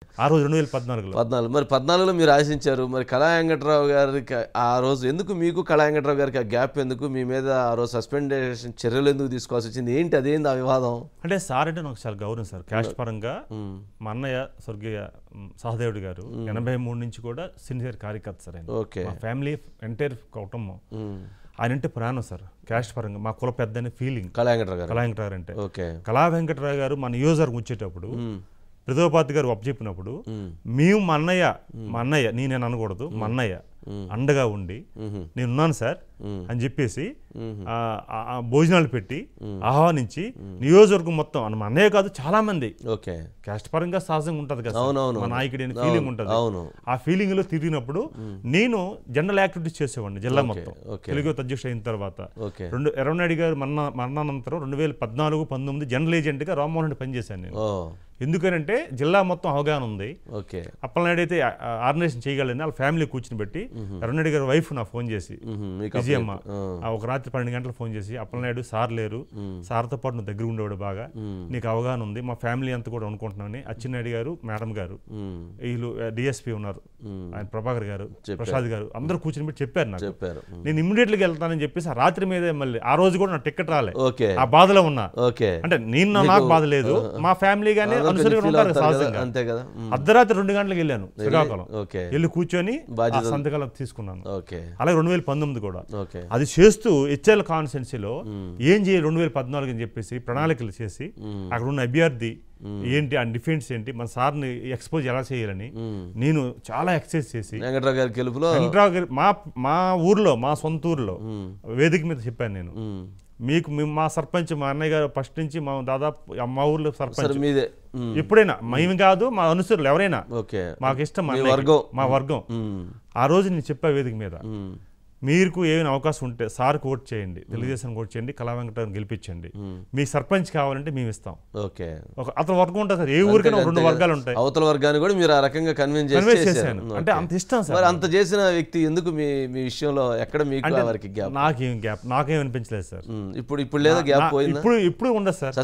ఆ రోజు 2014లో. 14 మరి 14లో మీరు ఆశించారు. మరి కళా వెంకట్రావు గారికి ఆ రోజు ఎందుకు మీకు కళా వెంకట్రావు గారికి ఆ గ్యాప్ ఎందుకు? మీ మీద ఆ రోజు సస్పెండేషన్ చర్యలు ఎందుకు తీసుకోవాల్సి వచ్చింది? ఏంటి అదేంది ఆ వివాదం? అంటే సార్ అంటే నాకు చాలా గౌరవం సార్. క్యాస్ట్ పరంగా మా అన్నయ్య స్వర్గీయ సహదేవుడు గారు 83 నుంచి కూడా సిన్సియర్ కార్యకర్త సార్ ఆయన. ఓకే. మా ఫ్యామిలీ ఎంటైర్ కుటుంబం ఆయన అంటే ప్రాణం సార్. క్యాస్ట్ పరంగా మా కుల పెద్ద అనే ఫీలింగ్ కళా వెంకట్రావు గారు. కళా వెంకటరావు అంటే. ఓకే. కళా వెంకటరావు గారు మన నియోజకవర్గం వచ్చేటప్పుడు ప్రదోపాతి గారు చెప్పినప్పుడు మేము మా అన్నయ్య నేను అనకూడదు, మా అన్నయ్య అండగా ఉండి నేనున్నాను సార్ అని చెప్పేసి భోజనాలు పెట్టి ఆహ్వానించి నియోజకవర్గం మొత్తం మా అన్నయ్య కాదు చాలా మంది క్యాస్ట్ పరంగా సహజంగా ఉంటది కదా మా నాయకుడి అనే ఫీలింగ్ ఉంటది. ఆ ఫీలింగ్ లో తిరిగినప్పుడు నేను జనరల్ యాక్టివిటీస్ చేసేవాడిని జిల్లా మొత్తం. తెలుగు అధ్యక్షుడు అయిన తర్వాత ఎర్రనాయుడు గారు మరణానంతరం 2014-19 జనరల్ ఏజెంట్ గా రామ్మోహన్ రెడ్డి పనిచేశాను నేను. ఎందుకనంటే జిల్లా మొత్తం అవగాహన ఉంది. అప్పలనాయుడు అయితే ఆర్గనైజేషన్ చేయగలని వాళ్ళ ఫ్యామిలీ కూర్చుని పెట్టి ఎర్రనాయుడు గారి వైఫ్ నా ఫోన్ చేసి విజయమ్మ ఒక రాత్రి 12 గంటలు ఫోన్ చేసి అప్పలనాయుడు సార్ లేరు, సార్తో పాటు నువ్వు దగ్గర ఉండేవాడు, బాగా నీకు అవగాహన ఉంది, మా ఫ్యామిలీ అంతా కూడా అనుకుంటున్నామని అచ్చెన్నాయుడు గారు, మేడం గారు, వీళ్ళు డిఎస్పీ ఉన్నారు ఆయన ప్రభాకర్ గారు, ప్రసాద్ గారు అందరూ కూర్చుని పెట్టి చెప్పారు నాకు. నేను ఇమ్మీడియట్లీ వెళ్తానని చెప్పేసి ఆ రాత్రి మీద మళ్ళీ ఆ రోజు కూడా నా టికెట్ రాలే, ఆ బాధలో ఉన్నా. అంటే నాకు బాధ లేదు, మా ఫ్యామిలీ గానీ అర్ధరాత్రి 2 గంటలకు వెళ్ళాను శ్రీకాకుళం, వెళ్ళి కూర్చొని సంతకాలు తీసుకున్నాను. అలాగే 2019 కూడా అది చేస్తూ హెచ్ఎల్ కాన్స్టిట్యున్సీలో ఏం చేయాలి 2014 అని చెప్పేసి ప్రణాళికలు చేసి అక్కడ ఉన్న అభ్యర్థి ఏంటి, ఆ డిఫెన్స్ ఏంటి, మన సార్ని ఎక్స్పోజ్ ఎలా చేయాలని నేను చాలా ఎక్సర్సైజ్ చేసి వెంకట్రావు గారి మా ఊర్లో, మా సొంత ఊర్లో వేదిక మీద చెప్పాను నేను. మీకు మా సర్పంచ్ మా అన్నయ్య గారు ఫస్ట్ నుంచి మా దాదాపు మా ఊర్లో సర్పంచ్ ఎప్పుడైనా మేము కాదు మా అనుసరులు ఎవరైనా మాకు ఇష్టం మా వర్గం. ఆ రోజు నేను చెప్పా వేదిక మీద, మీకు ఏమైనా అవకాశం ఉంటే సార్కి ఓట్ చేయండి, తెలుగుదేశానికి ఓట్ చేయండి, కళా వెంకటరావుని గెలిపించండి, మీ సర్పంచ్ కావాలంటే మేము ఇస్తాం. అతను వర్గం ఉంటుంది సార్, ఏ ఊరికైనా 2 వర్గాలు ఉంటాయి. అవతల వర్గాన్ని కూడా మీరు ఆ రకంగా కన్విన్స్ చేశాను. అంటే అంత ఇష్టం సార్. అంత చేసిన వ్యక్తి ఎందుకు మీ విషయంలో ఎక్కడ మీకు వారికి గ్యాప్? నాకేం అనిపించలేదు సార్. ఇప్పుడు లేదా గ్యాప్ పోయిందా? ఇప్పుడు ఉండదు సార్.